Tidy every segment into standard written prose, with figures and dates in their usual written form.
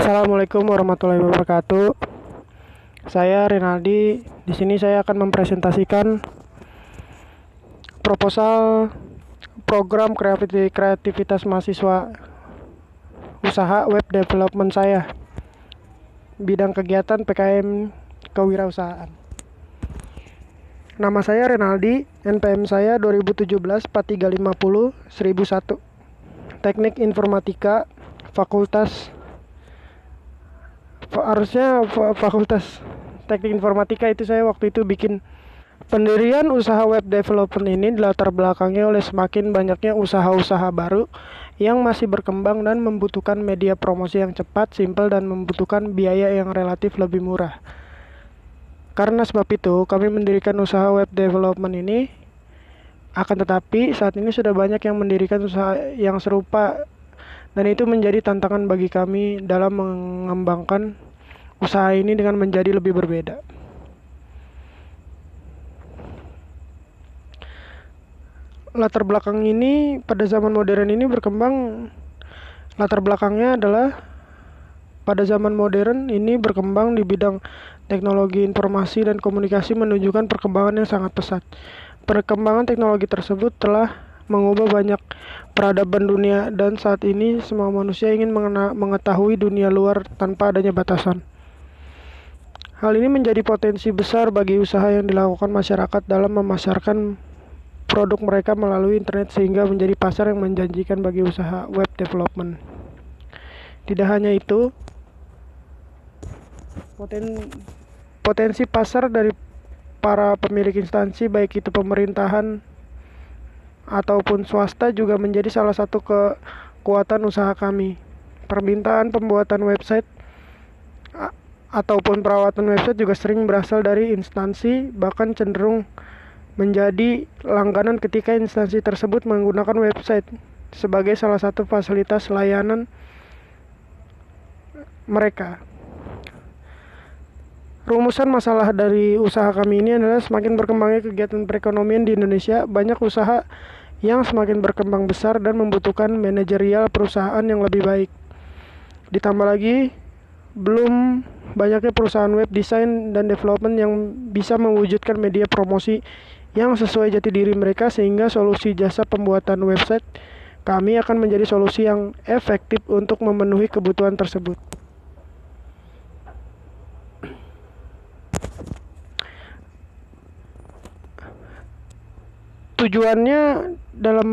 Assalamualaikum warahmatullahi wabarakatuh. Saya Renaldi. Di sini saya akan mempresentasikan proposal program kreativitas mahasiswa usaha web development saya. Bidang kegiatan PKM kewirausahaan. Nama saya Renaldi, NPM saya 2017 4350 1001. Teknik Informatika, Fakultas Teknik Informatika. Itu saya waktu itu bikin. Pendirian usaha web development ini dilatar belakangi oleh semakin banyaknya usaha-usaha baru yang masih berkembang dan membutuhkan media promosi yang cepat, simpel, dan membutuhkan biaya yang relatif lebih murah. Karena sebab itu, kami mendirikan usaha web development ini. Akan tetapi, saat ini sudah banyak yang mendirikan usaha yang serupa, dan itu menjadi tantangan bagi kami dalam mengembangkan usaha ini dengan menjadi lebih berbeda. Latar belakang ini pada zaman modern ini berkembang. Latar belakangnya adalah pada zaman modern ini berkembang di bidang teknologi informasi dan komunikasi menunjukkan perkembangan yang sangat pesat. Perkembangan teknologi tersebut telah mengubah banyak peradaban dunia, dan saat ini semua manusia ingin mengetahui dunia luar tanpa adanya batasan. Hal ini menjadi potensi besar bagi usaha yang dilakukan masyarakat dalam memasarkan produk mereka melalui internet, sehingga menjadi pasar yang menjanjikan bagi usaha web development. Tidak hanya itu, potensi pasar dari para pemilik instansi, baik itu pemerintahan ataupun swasta, juga menjadi salah satu kekuatan usaha kami. Permintaan pembuatan website ataupun perawatan website juga sering berasal dari instansi, bahkan cenderung menjadi langganan ketika instansi tersebut menggunakan website sebagai salah satu fasilitas layanan mereka. Rumusan masalah dari usaha kami ini adalah semakin berkembangnya kegiatan perekonomian di Indonesia. Banyak usaha yang semakin berkembang besar dan membutuhkan manajerial perusahaan yang lebih baik. Ditambah lagi, belum banyaknya perusahaan web design dan development yang bisa mewujudkan media promosi yang sesuai jati diri mereka, sehingga solusi jasa pembuatan website kami akan menjadi solusi yang efektif untuk memenuhi kebutuhan tersebut. Tujuannya dalam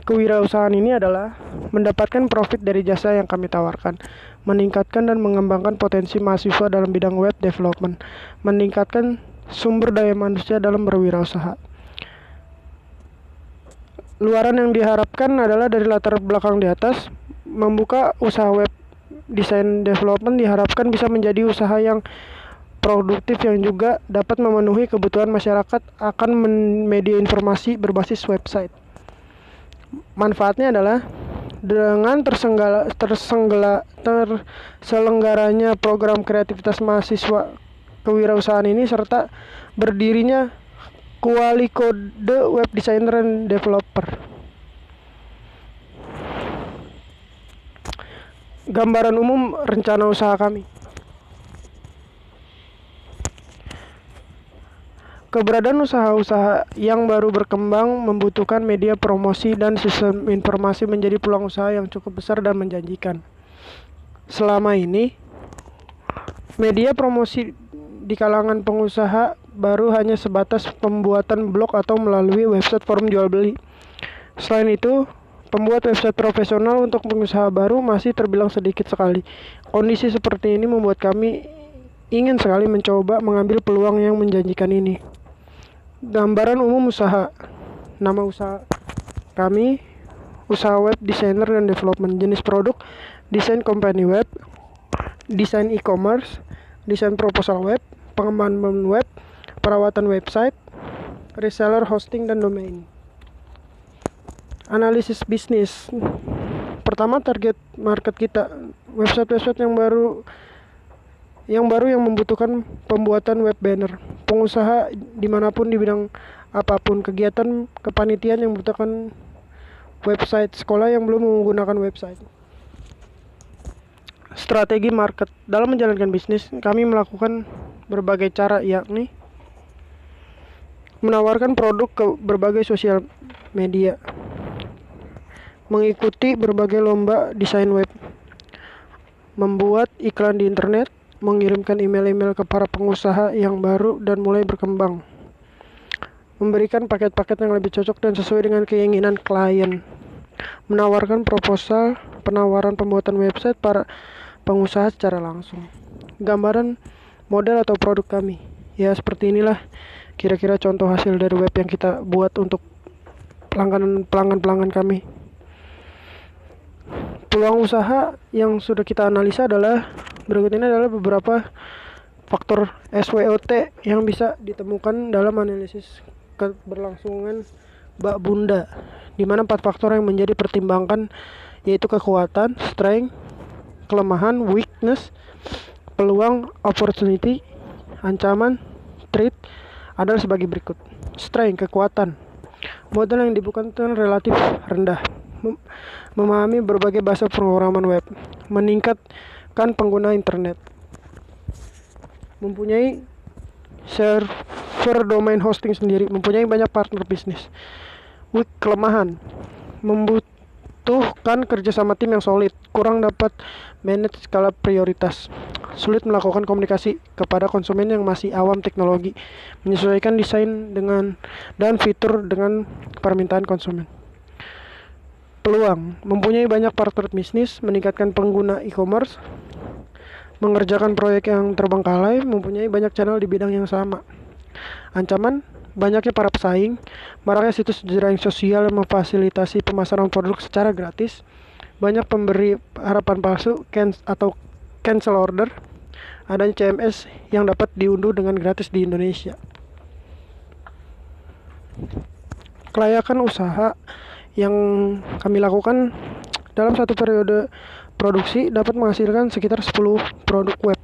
kewirausahaan ini adalah mendapatkan profit dari jasa yang kami tawarkan, meningkatkan dan mengembangkan potensi mahasiswa dalam bidang web development, meningkatkan sumber daya manusia dalam berwirausaha. Luaran yang diharapkan adalah dari latar belakang di atas. Membuka usaha web design development diharapkan bisa menjadi usaha yang produktif yang juga dapat memenuhi kebutuhan masyarakat akan media informasi berbasis website. Manfaatnya adalah dengan terselenggaranya program kreativitas mahasiswa kewirausahaan ini, serta berdirinya Kuali Kode Web Designer dan Developer. Gambaran umum rencana usaha kami. Keberadaan usaha-usaha yang baru berkembang membutuhkan media promosi dan sistem informasi menjadi peluang usaha yang cukup besar dan menjanjikan. Selama ini, media promosi di kalangan pengusaha baru hanya sebatas pembuatan blog atau melalui website forum jual beli. Selain itu, pembuat website profesional untuk pengusaha baru masih terbilang sedikit sekali. Kondisi seperti ini membuat kami ingin sekali mencoba mengambil peluang yang menjanjikan ini. Gambaran umum usaha. Nama usaha kami, usaha web designer dan development. Jenis produk, desain company web, desain e-commerce, desain proposal web, pengembangan web, perawatan website, reseller, hosting, dan domain. Analisis bisnis. Pertama, target market kita, website-website yang baru yang membutuhkan pembuatan web banner. Pengusaha dimanapun di bidang apapun, kegiatan kepanitiaan yang membutuhkan website, sekolah yang belum menggunakan website. Strategi market. Dalam menjalankan bisnis, kami melakukan berbagai cara, yakni menawarkan produk ke berbagai sosial media, mengikuti berbagai lomba desain web, membuat iklan di internet, mengirimkan email-email ke para pengusaha yang baru dan mulai berkembang, memberikan paket-paket yang lebih cocok dan sesuai dengan keinginan klien, menawarkan proposal penawaran pembuatan website para pengusaha secara langsung. Gambaran model atau produk kami. Ya, seperti inilah kira-kira contoh hasil dari web yang kita buat untuk pelanggan kami. Peluang usaha yang sudah kita analisa adalah berikut ini adalah beberapa faktor SWOT yang bisa ditemukan dalam analisis keberlangsungan Bak Bunda, di mana 4 faktor yang menjadi pertimbangan yaitu kekuatan, strength, kelemahan, weakness, peluang, opportunity, ancaman, threat adalah sebagai berikut. Strength, kekuatan. Modal yang dibutuhkan relatif rendah. Memahami berbagai bahasa pemrograman web. Meningkatkan pengguna internet. Mempunyai server domain hosting sendiri. Mempunyai banyak partner bisnis. Weak, kelemahan. Membutuhkan kerjasama tim yang solid. Kurang dapat manage skala prioritas. Sulit melakukan komunikasi kepada konsumen yang masih awam teknologi, menyesuaikan desain dan fitur dengan permintaan konsumen. Peluang, mempunyai banyak partner bisnis, meningkatkan pengguna e-commerce, mengerjakan proyek yang terbengkalai, mempunyai banyak channel di bidang yang sama. Ancaman, banyaknya para pesaing, maraknya situs jejaring sosial yang memfasilitasi pemasaran produk secara gratis, banyak pemberi harapan palsu atau cancel order, adanya CMS yang dapat diunduh dengan gratis di Indonesia. Kelayakan usaha yang kami lakukan dalam satu periode produksi dapat menghasilkan sekitar 10 produk web.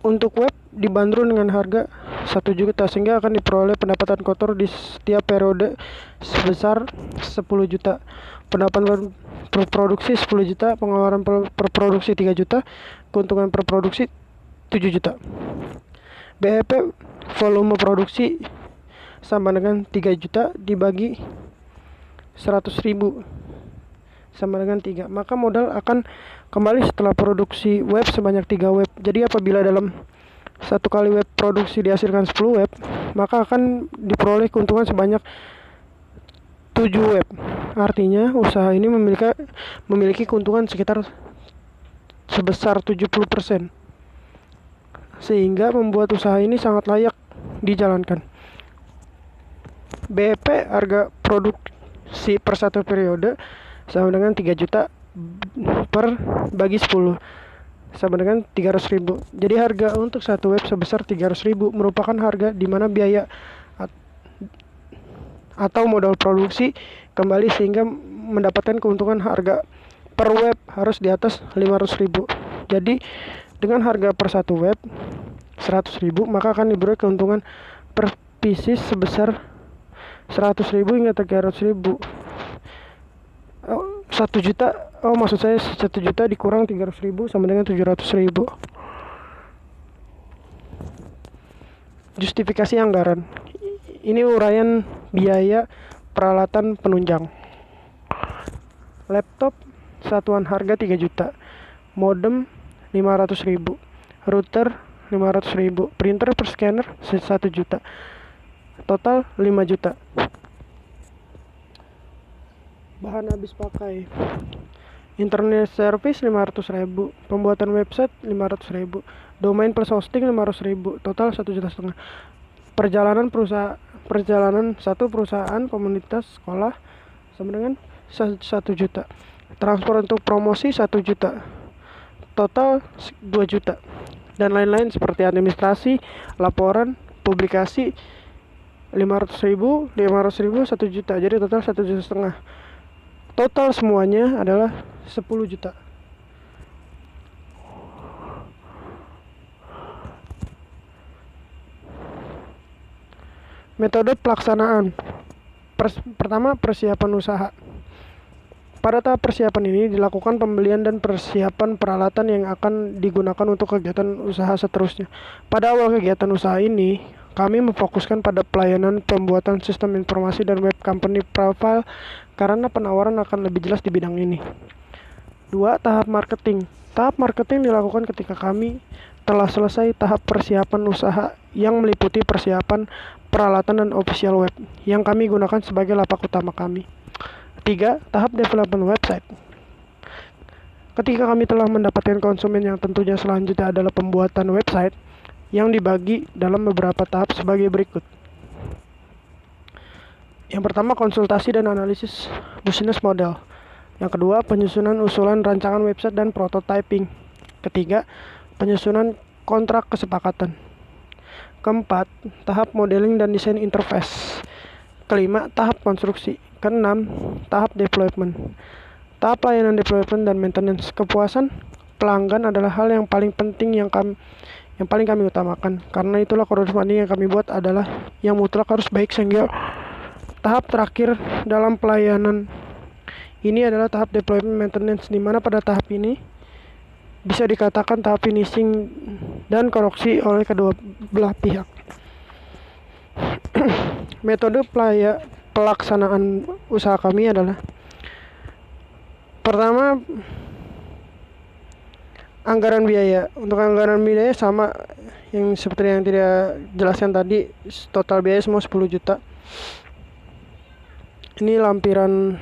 Untuk web dibanderol dengan harga 1 juta sehingga akan diperoleh pendapatan kotor di setiap periode sebesar 10 juta. Pendapatan per produksi 10 juta, pengeluaran per produksi 3 juta, keuntungan per produksi 7 juta. BEP volume produksi sama dengan 3 juta dibagi 100.000 sama dengan 3. Maka modal akan kembali setelah produksi web sebanyak 3 web. Jadi apabila dalam satu kali web produksi dihasilkan 10 web, maka akan diperoleh keuntungan sebanyak 7 web. Artinya usaha ini memiliki keuntungan sekitar sebesar 70%. Sehingga membuat usaha ini sangat layak dijalankan. BEP harga produksi per satu periode sama dengan 3 juta per bagi 10 sama dengan 300.000. Jadi harga untuk satu web sebesar 300.000 merupakan harga di mana biaya atau modal produksi kembali sehingga mendapatkan keuntungan harga per web harus di atas 500.000. Jadi dengan harga per satu web 100.000 maka akan diberi keuntungan per pieces sebesar 100.000 hingga 300.000. 1 juta, maksud saya 1 juta dikurang 300.000 sama dengan 700.000. Justifikasi anggaran. Ini uraian biaya peralatan penunjang. Laptop satuan harga 3 juta. Modem 500.000. Router 500.000. Printer per scanner 1 juta. Total 5 juta. Bahan habis pakai. Internet service 500.000. Pembuatan website 500.000. Domain plus hosting 500.000. Total 1,5 juta. Perjalanan satu perusahaan komunitas sekolah sama dengan 1 juta. Transport untuk promosi 1 juta. Total 2 juta. Dan lain-lain seperti administrasi, laporan, publikasi 500.000, 1 juta. Jadi total 1,5 juta. Total semuanya adalah 10 juta. Metode pelaksanaan. Pertama, persiapan usaha. Pada tahap persiapan ini dilakukan pembelian dan persiapan peralatan yang akan digunakan untuk kegiatan usaha seterusnya. Pada awal kegiatan usaha ini, kami memfokuskan pada pelayanan pembuatan sistem informasi dan web company profile karena penawaran akan lebih jelas di bidang ini. 2. Tahap marketing. Tahap marketing dilakukan ketika kami telah selesai tahap persiapan usaha yang meliputi persiapan peralatan dan official web yang kami gunakan sebagai lapak utama kami. 3. Tahap development website. Ketika kami telah mendapatkan konsumen yang tentunya selanjutnya adalah pembuatan website yang dibagi dalam beberapa tahap sebagai berikut. Yang pertama, konsultasi dan analisis business model. Yang kedua, penyusunan usulan rancangan website dan prototyping. Ketiga, penyusunan kontrak kesepakatan. Keempat, tahap modeling dan desain interface. Kelima, tahap konstruksi. Keenam, tahap development. Tahap layanan development dan maintenance. Kepuasan pelanggan adalah hal yang paling penting yang paling kami utamakan. Karena itulah crowdfunding yang kami buat adalah yang mutlak harus baik, sehingga tahap terakhir dalam pelayanan ini adalah tahap development maintenance, di mana pada tahap ini bisa dikatakan tahap finishing dan koreksi oleh kedua belah pihak. Metode pelaksanaan usaha kami adalah: pertama, anggaran biaya. Untuk anggaran biaya sama yang seperti yang tidak jelaskan tadi, total biaya semua 10 juta. Ini lampiran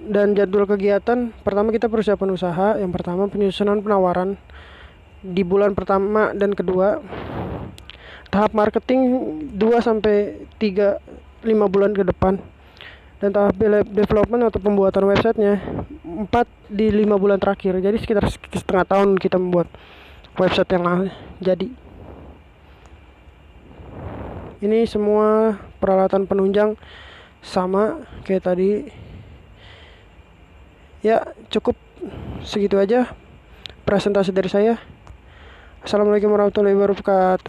dan jadwal kegiatan. Pertama, kita persiapan usaha. Yang pertama, penyusunan penawaran di bulan pertama dan kedua. Tahap marketing 2-5 bulan ke depan. Dan tahap development atau pembuatan websitenya 4-5 bulan terakhir. Jadi sekitar setengah tahun kita membuat website yang jadi. Ini semua peralatan penunjang sama kayak tadi. Ya, cukup segitu aja presentasi dari saya. Assalamualaikum warahmatullahi wabarakatuh.